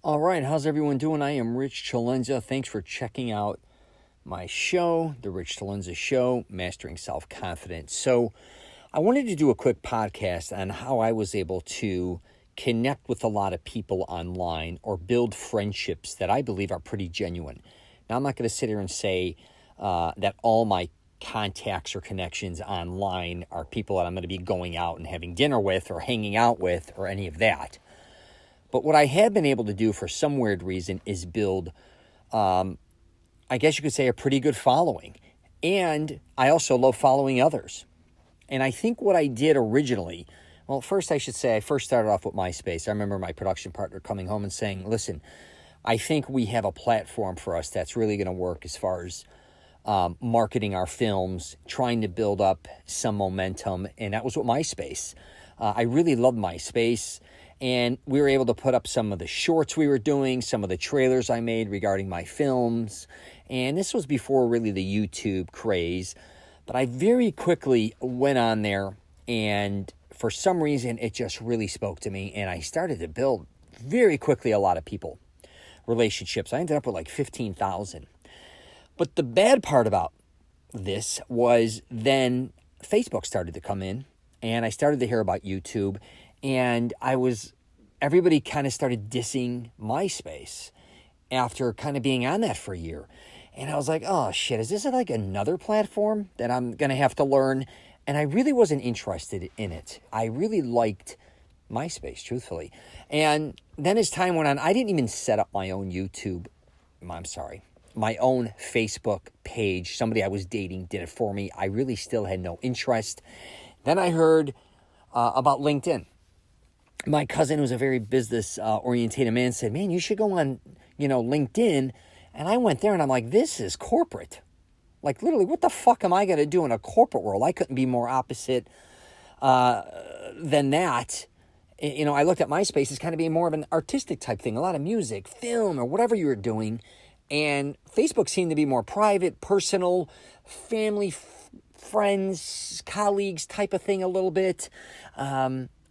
All right, how's everyone doing? I am Rich CELENZA. Thanks for checking out my show, The Rich CELENZA Show, Mastering Self-Confidence. So I wanted to do a quick podcast on how I was able to connect with a lot of people online or build friendships that I believe are pretty genuine. Now, I'm not going to sit here and say that all my contacts or connections online are people that I'm going to be going out and having dinner with or hanging out with or any of that. But what I have been able to do for some weird reason is build, I guess you could say, a pretty good following. And I also love following others. And I think what I did originally, well, first I should say I first started off with MySpace. I remember my production partner coming home and saying, listen, I think we have a platform for us that's really going to work as far as marketing our films, trying to build up some momentum. And that was what MySpace. I really loved MySpace. And we were able to put up some of the shorts we were doing, some of the trailers I made regarding my films. And this was before really the YouTube craze. But I very quickly went on there, and for some reason, it just really spoke to me. And I started to build very quickly a lot of people, relationships. I ended up with like 15,000. But the bad part about this was then Facebook started to come in, and I started to hear about YouTube. And everybody kind of started dissing MySpace after kind of being on that for a year. And I was like, oh shit, is this like another platform that I'm going to have to learn? And I really wasn't interested in it. I really liked MySpace, truthfully. And then as time went on, I didn't even set up my own my own Facebook page. Somebody I was dating did it for me. I really still had no interest. Then I heard about LinkedIn. My cousin, who's a very business-orientated man, said, man, you should go on, LinkedIn. And I went there, and I'm like, this is corporate. Like, literally, what the fuck am I going to do in a corporate world? I couldn't be more opposite than that. I looked at MySpace as kind of being more of an artistic type thing, a lot of music, film, or whatever you were doing. And Facebook seemed to be more private, personal, family, friends, colleagues type of thing a little bit,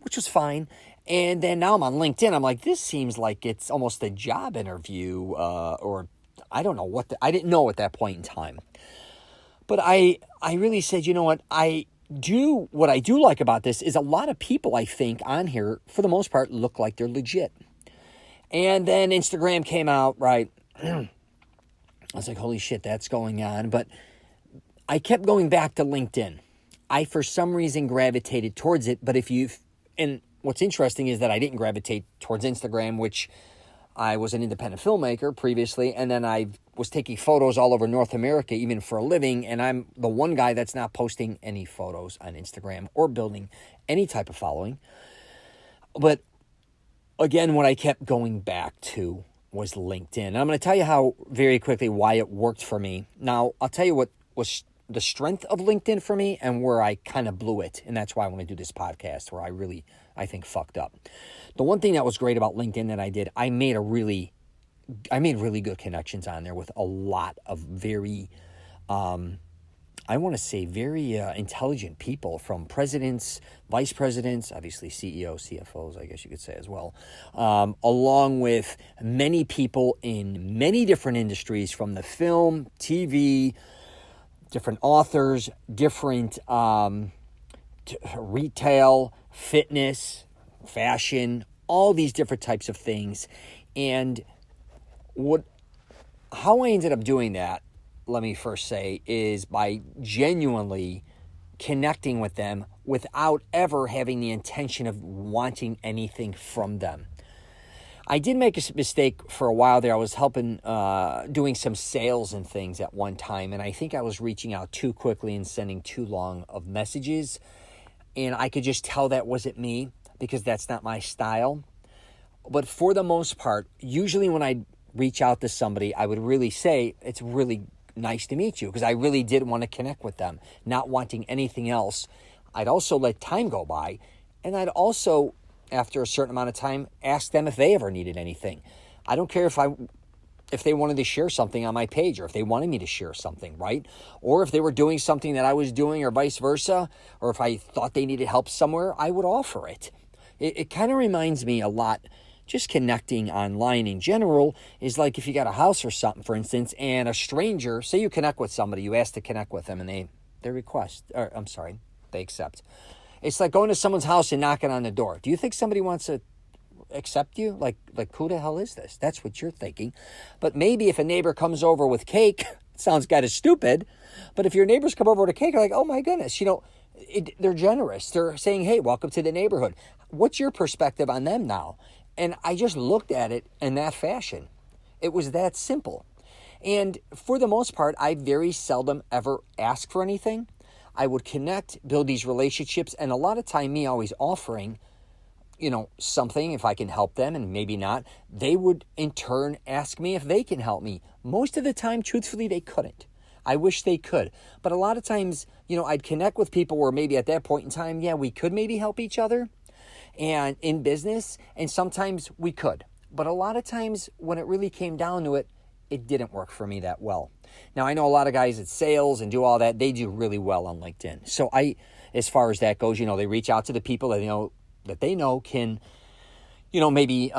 which was fine. And then now I'm on LinkedIn. I'm like, this seems like it's almost a job interview, or I don't know I didn't know at that point in time. But I really said, you know what I do like about this is a lot of people I think on here, for the most part, look like they're legit. And then Instagram came out, right? I was like, holy shit, that's going on. But I kept going back to LinkedIn. I, for some reason, gravitated towards it. But what's interesting is that I didn't gravitate towards Instagram, which I was an independent filmmaker previously, and then I was taking photos all over North America, even for a living, and I'm the one guy that's not posting any photos on Instagram or building any type of following. But again, what I kept going back to was LinkedIn. And I'm going to tell you how very quickly why it worked for me. Now, I'll tell you what was the strength of LinkedIn for me and where I kind of blew it. And that's why I want to do this podcast, where I think fucked up. The one thing that was great about LinkedIn that I did, I made really good connections on there with a lot of very, very intelligent people, from presidents, vice presidents, obviously CEOs, CFOs, I guess you could say as well, along with many people in many different industries, from the film, TV, different authors, different retail, fitness, fashion, all these different types of things. And how I ended up doing that, let me first say, is by genuinely connecting with them without ever having the intention of wanting anything from them. I did make a mistake for a while there. I was helping, doing some sales and things at one time, and I think I was reaching out too quickly and sending too long of messages, and I could just tell that wasn't me, because that's not my style. But for the most part, usually when I reach out to somebody, I would really say, it's really nice to meet you, because I really did want to connect with them, not wanting anything else. I'd also let time go by, and I'd also, after a certain amount of time, ask them if they ever needed anything. I don't care if they wanted to share something on my page, or if they wanted me to share something, right? Or if they were doing something that I was doing, or vice versa, or if I thought they needed help somewhere, I would offer it. It kind of reminds me a lot just connecting online in general is like if you got a house or something, for instance, and a stranger, say you connect with somebody, you ask to connect with them, and they accept. It's like going to someone's house and knocking on the door. Do you think somebody wants to accept you? Like who the hell is this? That's what you're thinking. But maybe if a neighbor comes over with cake, it sounds kind of stupid, but if your neighbors come over with a cake, you're like, oh my goodness, they're generous. They're saying, hey, welcome to the neighborhood. What's your perspective on them now? And I just looked at it in that fashion. It was that simple. And for the most part, I very seldom ever ask for anything. I would connect, build these relationships, and a lot of time me always offering, something if I can help them, and maybe not. They would in turn ask me if they can help me. Most of the time, truthfully, they couldn't. I wish they could. But a lot of times, I'd connect with people where maybe at that point in time, yeah, we could maybe help each other and in business, and sometimes we could. But a lot of times when it really came down to it, it didn't work for me that well. Now, I know a lot of guys at sales and do all that. They do really well on LinkedIn. So as far as that goes, they reach out to the people that they know can, maybe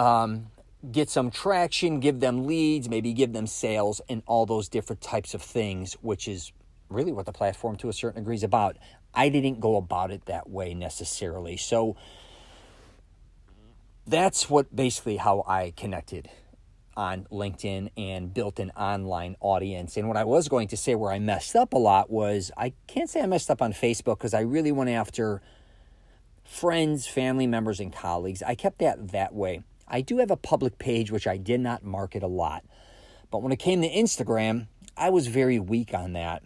get some traction, give them leads, maybe give them sales and all those different types of things, which is really what the platform to a certain degree is about. I didn't go about it that way necessarily. So that's basically how I connected on LinkedIn and built an online audience. And what I was going to say where I messed up a lot was, I can't say I messed up on Facebook because I really went after friends, family members, and colleagues. I kept that way. I do have a public page, which I did not market a lot. But when it came to Instagram, I was very weak on that.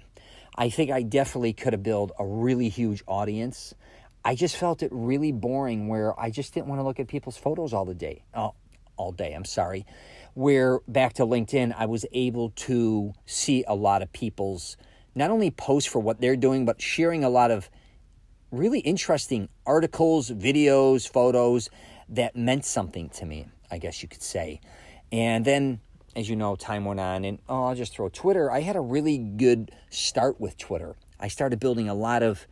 I think I definitely could have built a really huge audience. I just felt it really boring where I just didn't want to look at people's photos all day. Where back to LinkedIn, I was able to see a lot of people's, not only posts for what they're doing, but sharing a lot of really interesting articles, videos, photos that meant something to me, I guess you could say. And then, as you know, time went on, and I'll just throw Twitter. I had a really good start with Twitter. I started building a lot of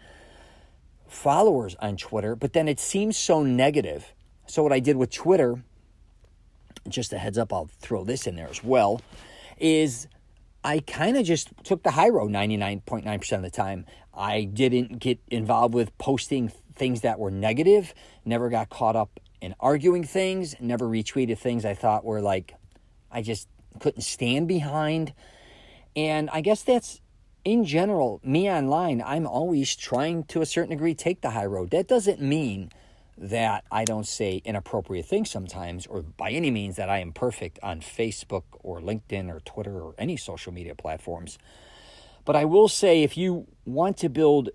followers on Twitter, but then it seemed so negative. So what I did with Twitter, just a heads up, I'll throw this in there as well, is I kind of just took the high road 99.9% of the time. I didn't get involved with posting things that were negative, never got caught up in arguing things, never retweeted things I thought were I just couldn't stand behind. And I guess that's, in general, me online, I'm always trying to a certain degree take the high road. That doesn't mean that I don't say inappropriate things sometimes, or by any means that I am perfect on Facebook or LinkedIn or Twitter or any social media platforms. But I will say, if you want to build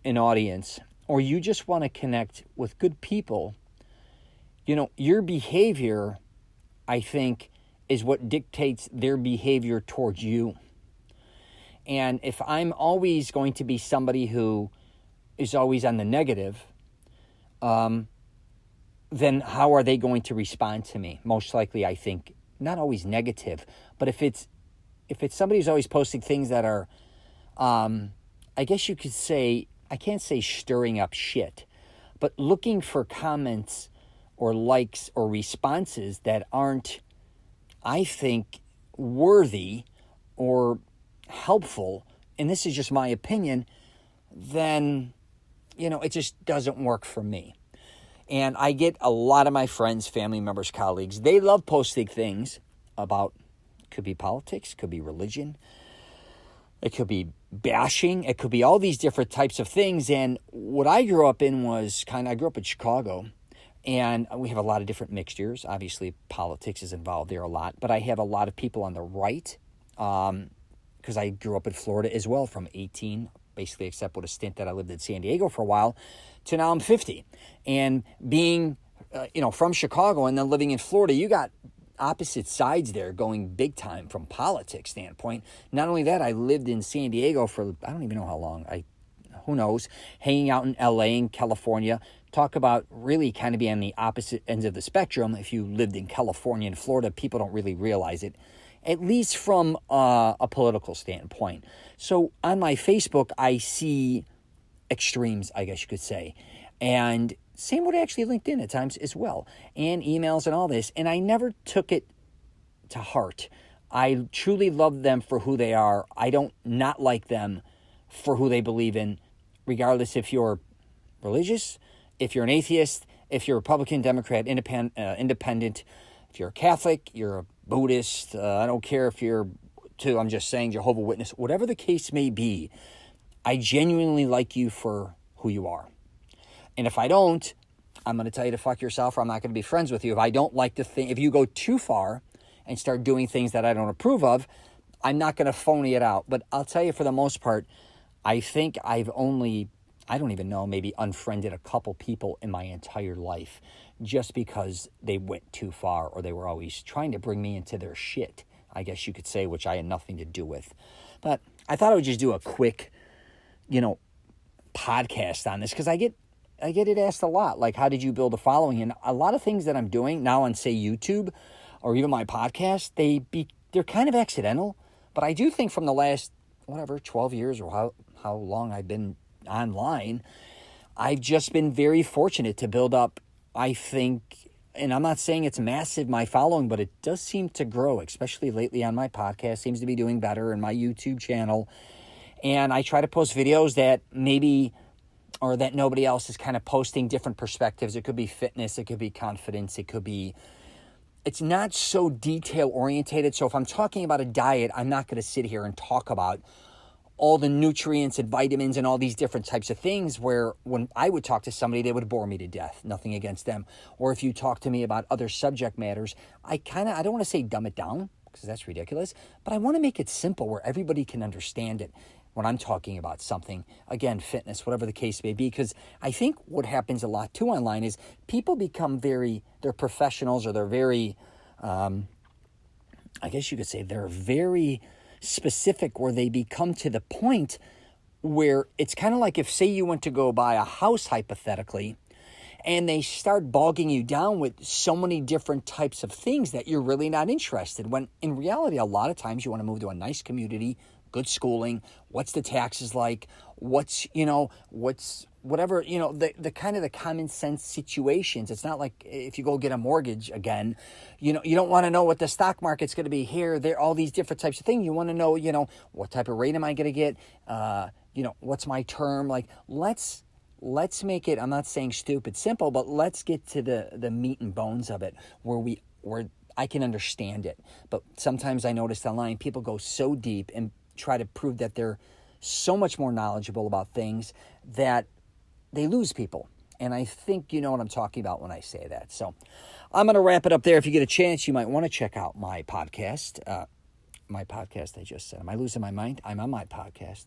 an audience or you just want to connect with good people, your behavior, I think, is what dictates their behavior towards you. And if I'm always going to be somebody who is always on the negative, then how are they going to respond to me? Most likely, I think, not always negative, but if it's somebody who's always posting things that are, I guess you could say, I can't say stirring up shit, but looking for comments or likes or responses that aren't, I think, worthy or helpful, and this is just my opinion, then, it just doesn't work for me. And I get a lot of my friends, family members, colleagues, they love posting things about, could be politics, could be religion, it could be bashing, it could be all these different types of things. And what I grew up in was I grew up in Chicago, and we have a lot of different mixtures. Obviously, politics is involved there a lot, but I have a lot of people on the right, because I grew up in Florida as well from 18, basically except with a stint that I lived in San Diego for a while, to now I'm 50. And being, from Chicago and then living in Florida, you got opposite sides there going big time from politics standpoint. Not only that, I lived in San Diego for, I don't even know how long, who knows, hanging out in LA and California. Talk about really kind of being on the opposite ends of the spectrum. If you lived in California and Florida, people don't really realize it, at least from a political standpoint. So on my Facebook, I see extremes, I guess you could say. And same with actually LinkedIn at times as well, and emails and all this. And I never took it to heart. I truly love them for who they are. I don't not like them for who they believe in, regardless if you're religious, if you're an atheist, if you're Republican, Democrat, independent, if you're a Catholic, you're a Buddhist, I don't care if you're, I'm just saying, Jehovah's Witness, whatever the case may be, I genuinely like you for who you are. And if I don't, I'm going to tell you to fuck yourself, or I'm not going to be friends with you. If I don't like the thing, if you go too far and start doing things that I don't approve of, I'm not going to phony it out. But I'll tell you, for the most part, I think I've only, I don't even know, maybe unfriended a couple people in my entire life just because they went too far, or they were always trying to bring me into their shit, I guess you could say, which I had nothing to do with. But I thought I would just do a quick, podcast on this, because I get it asked a lot, like, how did you build a following? And a lot of things that I'm doing now on, say, YouTube or even my podcast, they're kind of accidental. But I do think from the last, 12 years or how long I've been online, I've just been very fortunate to build up, I think, and I'm not saying it's massive, my following, but it does seem to grow, especially lately on my podcast. Seems to be doing better in my YouTube channel. And I try to post videos that or that nobody else is kind of posting, different perspectives. It could be fitness, it could be confidence, it's not so detail orientated. So if I'm talking about a diet, I'm not going to sit here and talk about all the nutrients and vitamins and all these different types of things, where when I would talk to somebody, they would bore me to death. Nothing against them. Or if you talk to me about other subject matters, I don't want to say dumb it down, because that's ridiculous, but I want to make it simple where everybody can understand it when I'm talking about something, again, fitness, whatever the case may be. Because I think what happens a lot too online is people become they're professionals, or they're very, I guess you could say they're very specific, where they become to the point where it's kind of like if, say, you went to go buy a house, hypothetically, and they start bogging you down with so many different types of things that you're really not interested. When in reality, a lot of times you want to move to a nice community, good schooling, what's the taxes like, whatever, the kind of the common sense situations. It's not like if you go get a mortgage again, you don't want to know what the stock market's going to be here, there, all these different types of things. You want to know, what type of rate am I going to get? What's my term? Like, let's make it, I'm not saying stupid simple, but let's get to the meat and bones of it, where I can understand it. But sometimes I noticed online, people go so deep and try to prove that they're so much more knowledgeable about things that they lose people. And I think you know what I'm talking about when I say that. So I'm going to wrap it up there. If you get a chance, you might want to check out my podcast. I just said, am I losing my mind? I'm on my podcast.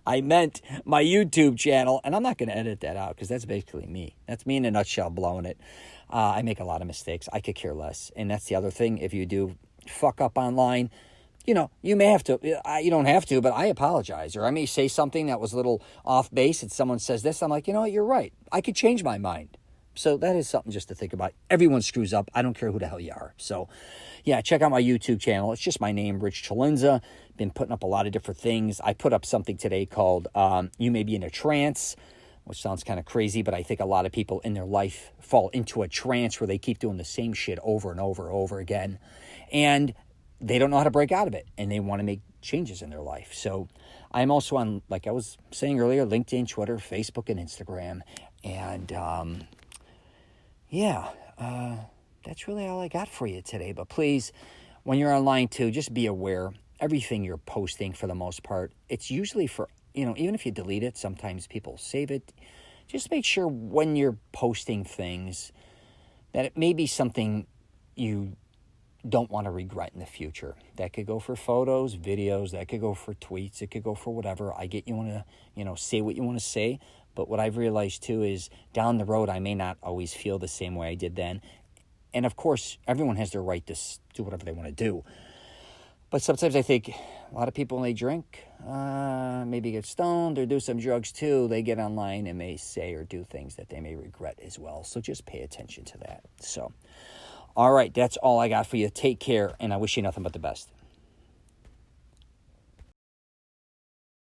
I meant my YouTube channel, and I'm not going to edit that out, because that's basically me. That's me in a nutshell, blowing it. I make a lot of mistakes. I could care less. And that's the other thing. If you do fuck up online, you may have to, you don't have to, but I apologize. Or I may say something that was a little off base, and someone says this, I'm like, what, you're right. I could change my mind. So that is something just to think about. Everyone screws up. I don't care who the hell you are. So yeah, check out my YouTube channel. It's just my name, Rich CELENZA. Been putting up a lot of different things. I put up something today called You May Be in a Trance, which sounds kind of crazy, but I think a lot of people in their life fall into a trance where they keep doing the same shit over and over and over again. And they don't know how to break out of it, and they want to make changes in their life. So I'm also on, like I was saying earlier, LinkedIn, Twitter, Facebook, and Instagram. And that's really all I got for you today. But please, when you're online too, just be aware. Everything you're posting, for the most part, it's usually for, even if you delete it, sometimes people save it. Just make sure when you're posting things that it may be something you don't want to regret in the future. That could go for photos, videos, that could go for tweets, it could go for whatever. I get you want to, say what you want to say, but what I've realized too is down the road, I may not always feel the same way I did then. And of course, everyone has their right to do whatever they want to do. But sometimes I think a lot of people, when they drink, maybe get stoned or do some drugs too, they get online and may say or do things that they may regret as well. So just pay attention to that. So, all right, that's all I got for you. Take care, and I wish you nothing but the best.